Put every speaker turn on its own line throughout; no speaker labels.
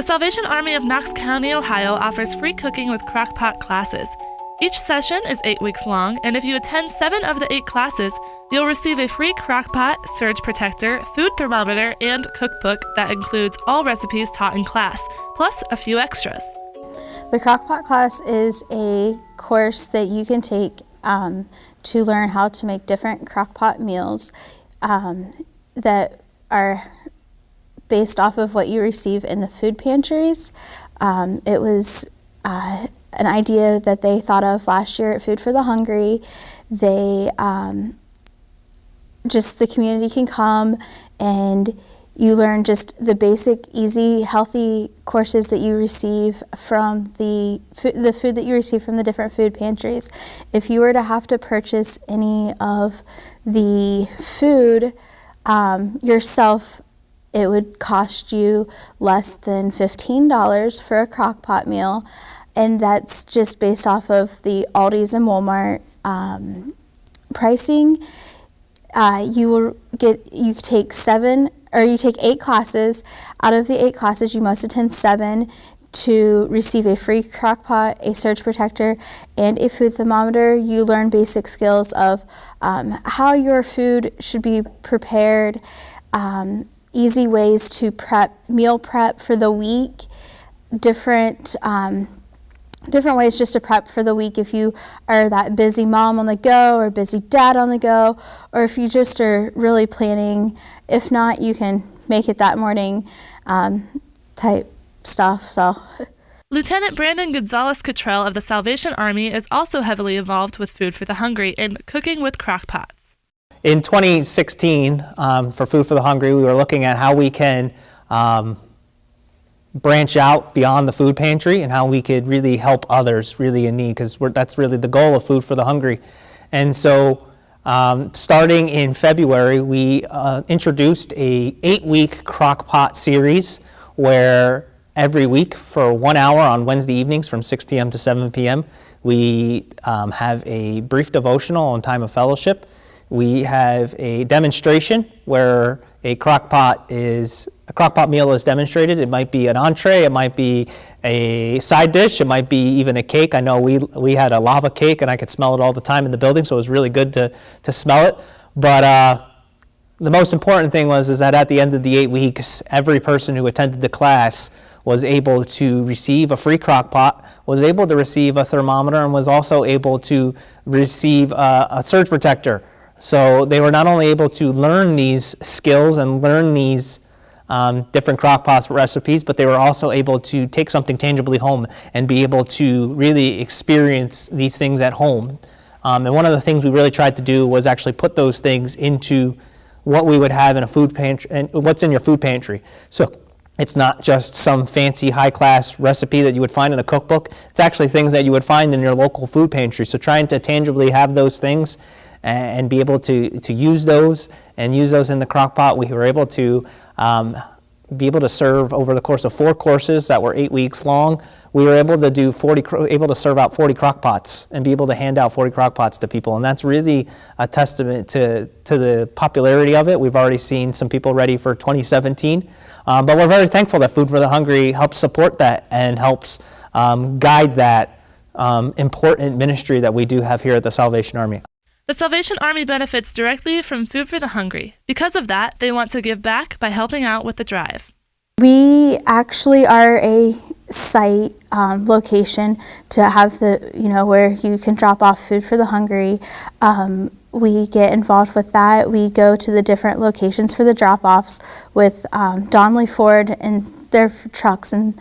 The Salvation Army of Knox County, Ohio offers free cooking with Crockpot Classes. Each session is 8 weeks long, and if you attend 7 of the 8 classes, you'll receive a free crockpot, surge protector, food thermometer, and cookbook that includes all recipes taught in class, plus a few extras.
The Crockpot class is a course that you can take to learn how to make different crockpot meals that are based off of what you receive in the food pantries. It was an idea that they thought of last year at Food for the Hungry. They the community can come and you learn just the basic, easy, healthy courses that you receive from the food that you receive from the different food pantries. If you were to have to purchase any of the food yourself, it would cost you less than $15 for a crockpot meal, and that's just based off of the Aldi's and Walmart pricing. You take 8 classes. Out of the 8 classes, you must attend 7 to receive a free crockpot, a surge protector, and a food thermometer. You learn basic skills of how your food should be prepared, easy ways to meal prep for the week, different ways just to prep for the week if you are that busy mom on the go or busy dad on the go, or if you just are really planning. If not, you can make it that morning type stuff. So,
Lieutenant Brandon Gonzalez-Cottrell of the Salvation Army is also heavily involved with Food for the Hungry and cooking with crockpots.
In 2016, for Food for the Hungry, we were looking at how we can branch out beyond the food pantry and how we could really help others really in need, because that's really the goal of Food for the Hungry. And so starting in February, we introduced a 8-week crockpot series where every week for 1 hour on Wednesday evenings from 6 p.m. to 7 p.m. we have a brief devotional and time of fellowship. We have a demonstration where a crockpot meal is demonstrated. It might be an entree, it might be a side dish, it might be even a cake. I know we had a lava cake and I could smell it all the time in the building, so it was really good to smell it. But the most important thing is that at the end of the 8 weeks, every person who attended the class was able to receive a free crockpot, was able to receive a thermometer, and was also able to receive a surge protector. So they were not only able to learn these skills and learn these different crockpot recipes, but they were also able to take something tangibly home and be able to really experience these things at home. And one of the things we really tried to do was actually put those things into what we would have in a food pantry, and what's in your food pantry. So it's not just some fancy high-class recipe that you would find in a cookbook. It's actually things that you would find in your local food pantry. So trying to tangibly have those things and be able to use those and use those in the crockpot. We were able to be able to serve over the course of 4 courses that were 8 weeks long. We were able to serve out 40 crockpots and be able to hand out 40 crockpots to people, and that's really a testament to the popularity of it. We've already seen some people ready for 2017, but we're very thankful that Food for the Hungry helps support that and helps guide that important ministry that we do have here at the Salvation Army.
The Salvation Army benefits directly from Food for the Hungry. Because of that, they want to give back by helping out with the drive.
We actually are a site location to have where you can drop off Food for the Hungry. We get involved with that. We go to the different locations for the drop-offs with Donley Ford and their trucks, and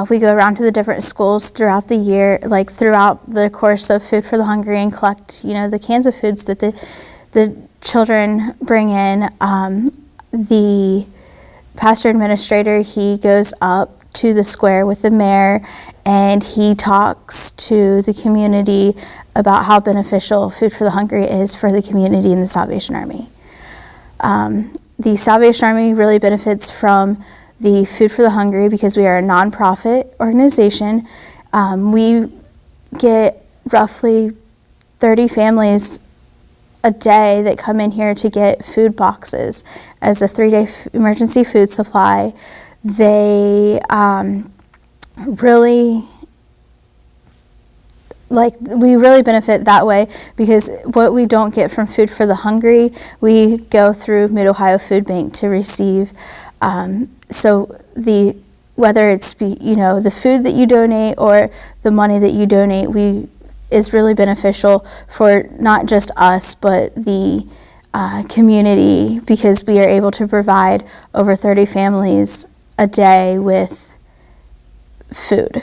we go around to the different schools throughout the year, throughout the course of Food for the Hungry, and collect, the cans of foods that the children bring in. The pastor administrator, he goes up to the square with the mayor, and he talks to the community about how beneficial Food for the Hungry is for the community and the Salvation Army. The Salvation Army really benefits from the Food for the Hungry because we are a nonprofit organization. We get roughly 30 families a day that come in here to get food boxes as a 3-day emergency food supply. they really, we really benefit that way, because what we don't get from Food for the Hungry, we go through Mid-Ohio Food Bank to receive. So whether it's the food that you donate or the money that you donate, is really beneficial for not just us, but the community, because we are able to provide over 30 families a day with food.